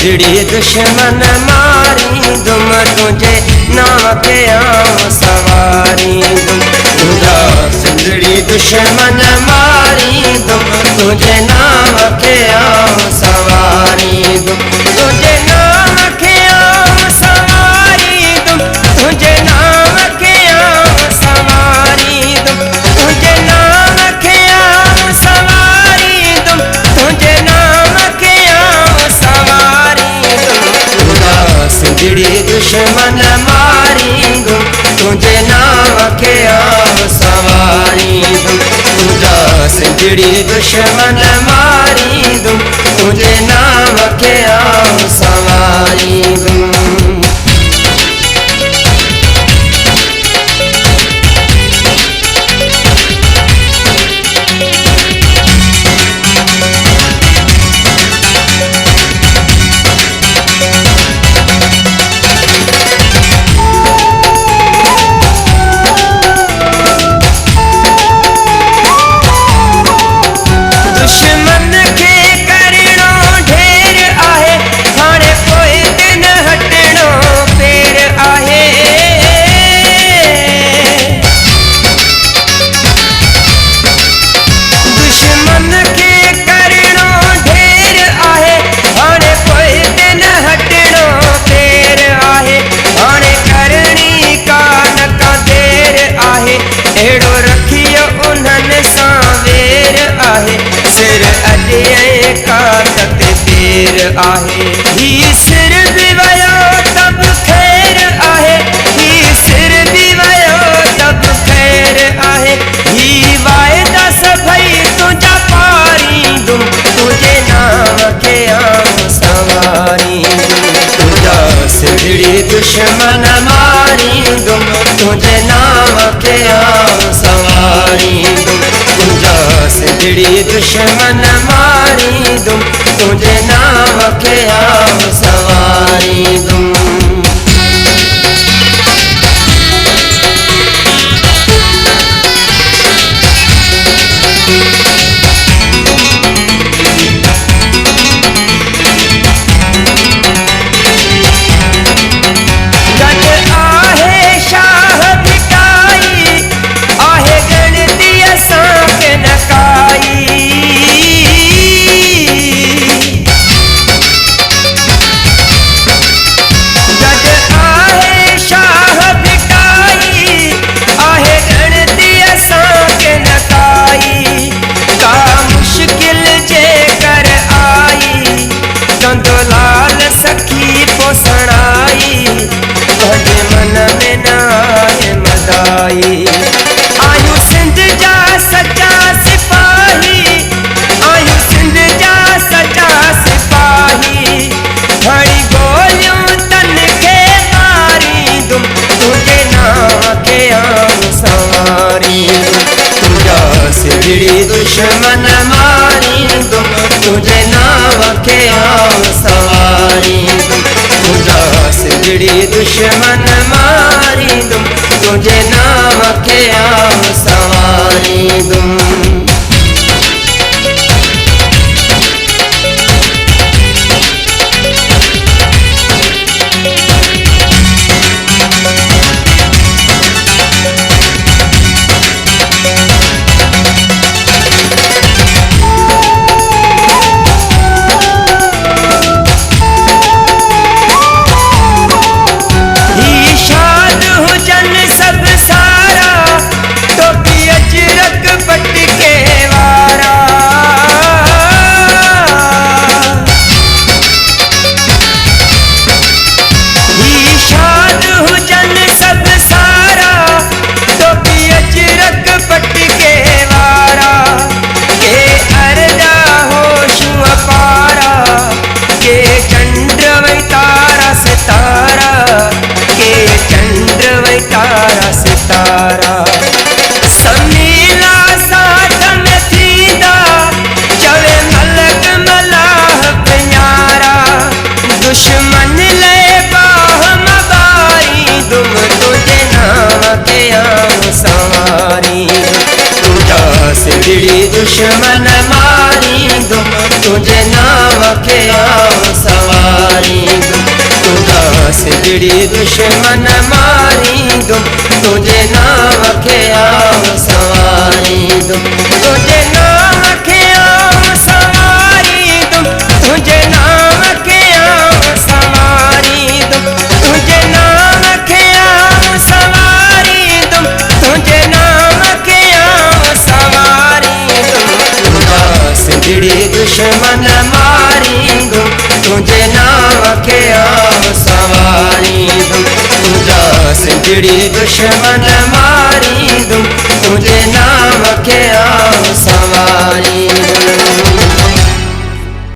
सिंधड़ी दुश्मन मारी दुम तुझे नाम के आऊं सवारी दुम तुझा सिंधड़ी दुश्मन मारी दुम तुझे नाम के आऊं सवारी दुम तुझे नाम के आऊं सवारी दुम तुझे नाम के आऊं सवारी दुम तुझे नाम के आऊं सवारी दुम तुझे नाम के आऊं सवारी दुम तुझा सिंधड़ी दुश्मन मारी दुम तुझे नाम के आऊं सवारी दुम तुझा सिंधड़ी दुश्मन मारी दुम तुझे नाम के आऊं सवारी दुम। एड़ो रखियो उन्हनि सां वेर आहे सिर अॾे कात पेर आहे ही सिर बि वियो तब ख़ैर आहे ही सिर बि वियो तब ख़ैर आहे ही वाइदा सभई तुंहिंजा पारी दुम तुंहिंजे नाम के आऊं सवारी तुंहिंजा सिंधड़ी दुश्मन मारी दुम तुंहिंजे नाम के आऊं सवारी दुम तुंहिंजा सिंधड़ी दुश्मन मारी दुम तुंहिंजे नाम के आऊं सवारी दुम। लाल सखी पोसणाई तुझे मन में न आए मदाई आयु सिंध जा सच्चा सिपाही आयु सिंध जा सच्चा सिपाही हड़ी गोलियों तन के मारी दुम तुझे नाम के आऊं सवारी तुझा सिंधड़ी दुश्मन मारी दुम तुझे नाम के आऊं सवारी दुम तुझा सिंधड़ी दुश्मन मारी दुम तुझे नाम के आऊं सवारी दुम। तारा सितारा समीला साथ में थींदा चवे मलक मलाह प्यारा दुश्मन ले बाह मबारी दुम तुझे नाम के आऊं सवारी तुझा सिंधड़ी दुश्मन मारी दुम तुझे नाम के आऊं सवारी सिजड़ी दुश्मन मारी दूं, तुझे नाम के आव सवारी दूं, तुझे नाम के आव सवारी दूं, तुझे नाम के आव सवारी दूं, तुझे नाम के आव सवारी दूं, तुझे नाम के आव सवारी दूं, सिजड़ी दुश्मन मारी दूं, तुझे नाम के आव सवारी दूं, तुझा सिजड़ी दुश्मन मारी दूं, तुझे नाम के